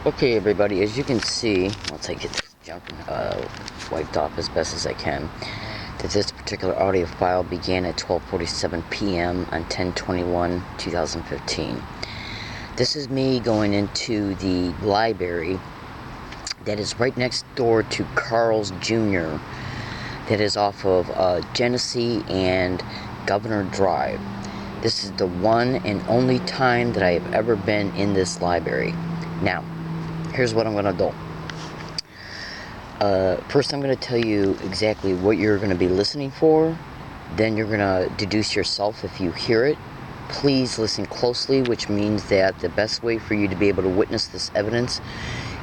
Okay, everybody, as you can see, once I get this junk wiped off as best as I can, that this particular audio file began at 12:47 p.m. on 10/21/2015. This is me going into the library that is right next door to Carl's Jr. that is off of Genesee and Governor Drive. This is the one and only time that I have ever been in this library. Now, here's what I'm going to do. First, I'm going to tell you exactly what you're going to be listening for. Then you're going to deduce yourself if you hear it. Please listen closely, which means that the best way for you to be able to witness this evidence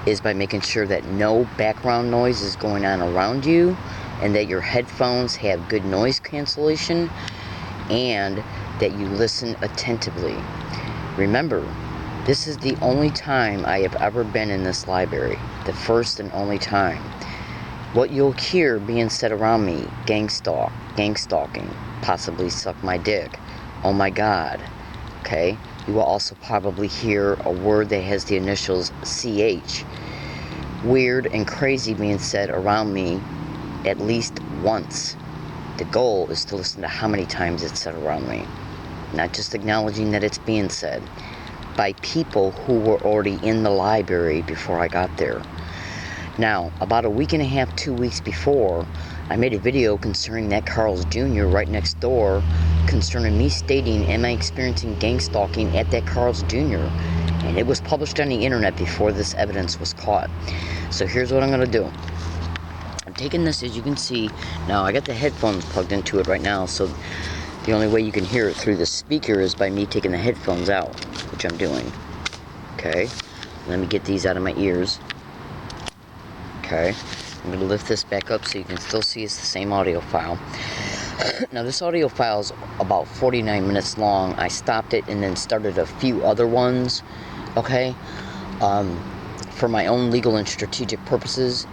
is by making sure that no background noise is going on around you and that your headphones have good noise cancellation and that you listen attentively. Remember, this is the only time I have ever been in this library. The first and only time. What you'll hear being said around me: GangStalk, GangStalking, possibly suck my dick, oh my god. Okay? You will also probably hear a word that has the initials CH. Weird and crazy being said around me at least once. The goal is to listen to how many times it's said around me. Not just acknowledging that it's being said by people who were already in the library before I got there. Now, about a week and a half, 2 weeks before, I made a video concerning that Carl's Jr. right next door, concerning me stating, am I experiencing gang stalking at that Carl's Jr.? And it was published on the internet before this evidence was caught. So here's what I'm going to do. I'm taking this, as you can see. Now, I got the headphones plugged into it right now, so the only way you can hear it through the speaker is by me taking the headphones out, which I'm doing. Okay, let me get these out of my ears. Okay, I'm going to lift this back up so you can still see it's the same audio file. Now, this audio file is about 49 minutes long. I stopped it and then started a few other ones, okay? For my own legal and strategic purposes,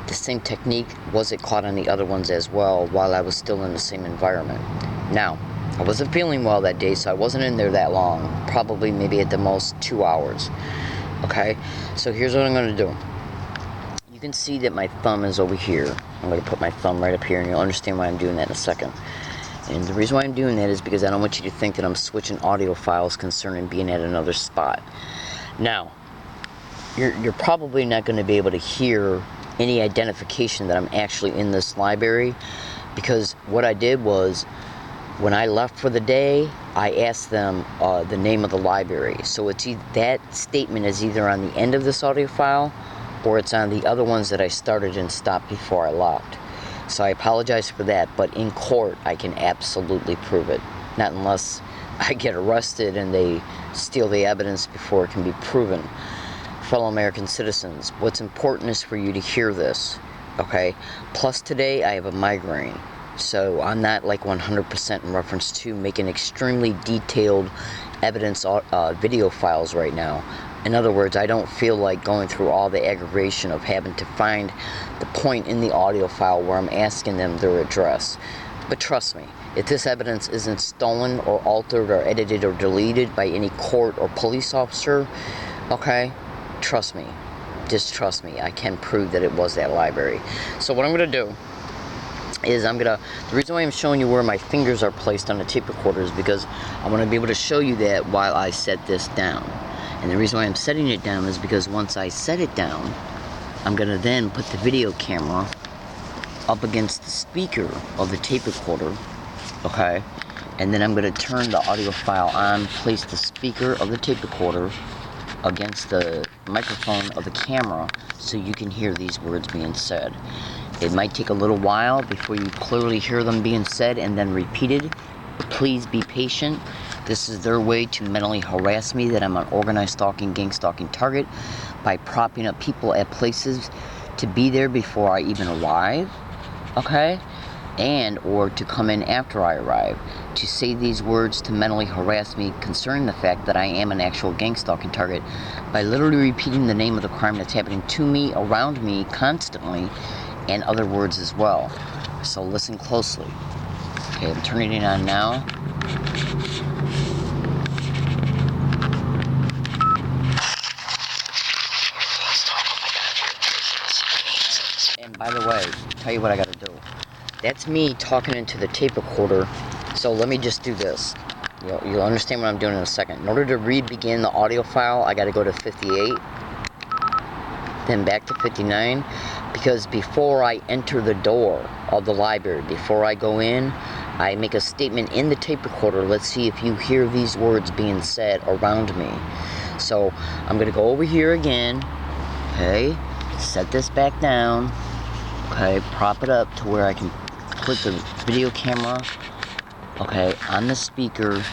the same technique wasn't caught on the other ones as well while I was still in the same environment. Now, I wasn't feeling well that day, so I wasn't in there that long. Probably maybe at the most 2 hours. Okay? So here's what I'm going to do. You can see that my thumb is over here. I'm going to put my thumb right up here, and you'll understand why I'm doing that in a second. And the reason why I'm doing that is because I don't want you to think that I'm switching audio files concerning being at another spot. Now, you're probably not going to be able to hear any identification that I'm actually in this library, because what I did was, when I left for the day, I asked them the name of the library. So it's that statement is either on the end of this audio file or it's on the other ones that I started and stopped before I left. So I apologize for that, but in court I can absolutely prove it. Not unless I get arrested and they steal the evidence before it can be proven. Fellow American citizens, what's important is for you to hear this, okay? Plus today I have a migraine. So I'm not like 100% in reference to making extremely detailed evidence video files right now. In other words, I don't feel like going through all the aggravation of having to find the point in the audio file where I'm asking them their address. But trust me, if this evidence isn't stolen or altered or edited or deleted by any court or police officer, okay, trust me. Just trust me. I can prove that it was that library. So what I'm going to do is the reason why I'm showing you where my fingers are placed on the tape recorder is because I want to be able to show you that while I set this down. And the reason why I'm setting it down is because once I set it down, I'm going to then put the video camera up against the speaker of the tape recorder, okay? And then I'm going to turn the audio file on, place the speaker of the tape recorder against the microphone of the camera so you can hear these words being said. It might take a little while before you clearly hear them being said and then repeated. Please be patient. This is their way to mentally harass me that I'm an organized stalking, gang stalking target by propping up people at places to be there before I even arrive, okay? And or to come in after I arrive, to say these words to mentally harass me concerning the fact that I am an actual gang stalking target by literally repeating the name of the crime that's happening to me, around me, constantly, and other words as well. So listen closely. Okay, I'm turning it on now. And by the way, tell you what I gotta do. That's me talking into the tape recorder. So let me just do this. You'll understand what I'm doing in a second. In order to begin the audio file, I gotta go to 58, then back to 59, because before I enter the door of the library, before I go in, I make a statement in the tape recorder. Let's see if you hear these words being said around me. So I'm gonna go over here again, okay, set this back down, okay, prop it up to where I can put the video camera, okay, on the speaker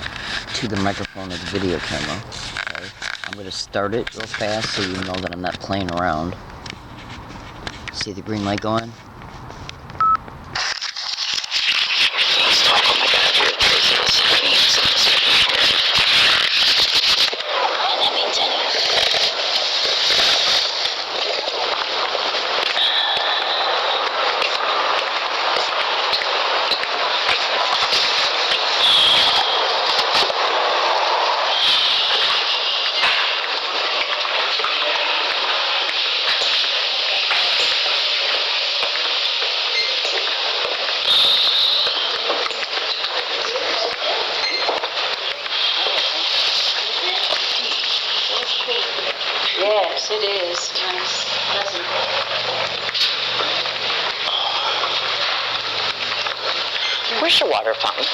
to the microphone of the video camera, okay. I'm gonna start it real fast so you know that I'm not playing around. See the green light going? Yes, it is. Nice. Pleasant. Where's your water fountain?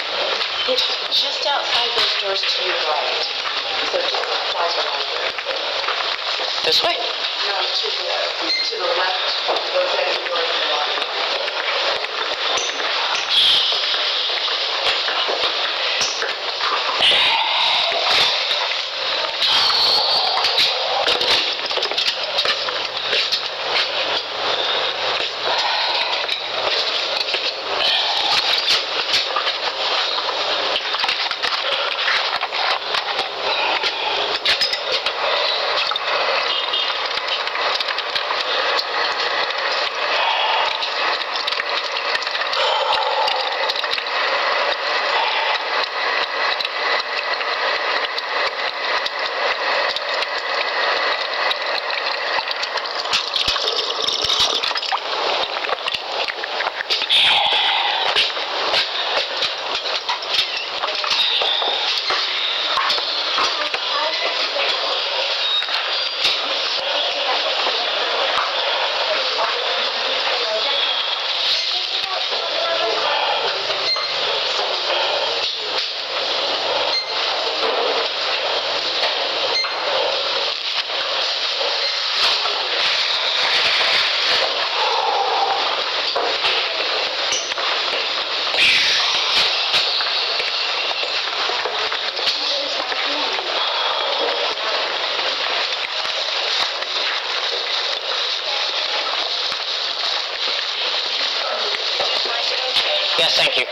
It's just outside those doors to your right. So just outside the library. This way? No, to the left. Those exit doors to the library. Yes, thank you.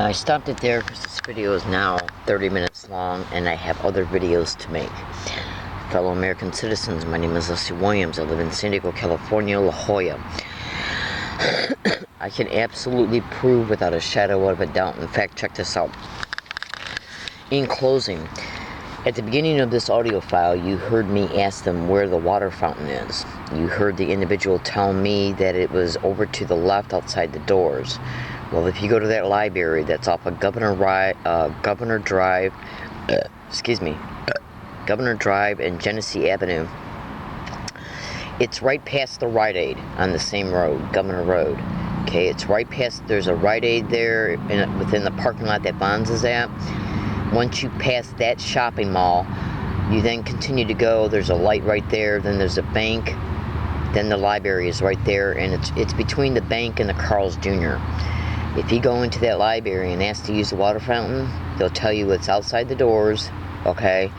Now I stopped it there because this video is now 30 minutes long and I have other videos to make. Fellow American citizens, my name is Leslie Williams. I live in San Diego, California, La Jolla. I can absolutely prove without a shadow of a doubt. In fact, check this out. In closing, at the beginning of this audio file, you heard me ask them where the water fountain is. You heard the individual tell me that it was over to the left outside the doors. Well, if you go to that library that's off of Governor Drive and Genesee Avenue, it's right past the Rite Aid on the same road, Governor Road. Okay, it's right past, there's a Rite Aid there within the parking lot that Bonds is at. Once you pass that shopping mall, you then continue to go, there's a light right there, then there's a bank, then the library is right there, and it's between the bank and the Carl's Jr. If you go into that library and ask to use the water fountain, they'll tell you it's outside the doors, okay?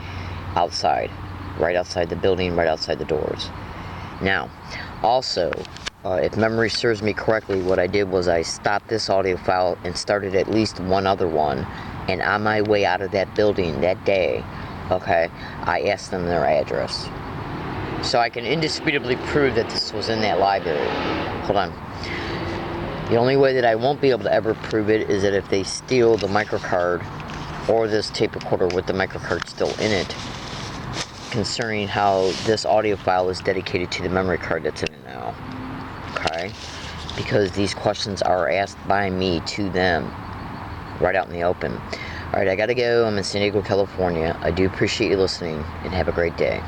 Outside. Right outside the building, right outside the doors. Now, also, if memory serves me correctly, what I did was I stopped this audio file and started at least one other one, and on my way out of that building that day, okay, I asked them their address. So I can indisputably prove that this was in that library. Hold on. The only way that I won't be able to ever prove it is that if they steal the microcard or this tape recorder with the microcard still in it, concerning how this audio file is dedicated to the memory card that's in it now. Okay? Because these questions are asked by me to them right out in the open. Alright, I gotta go. I'm in San Diego, California. I do appreciate you listening and have a great day.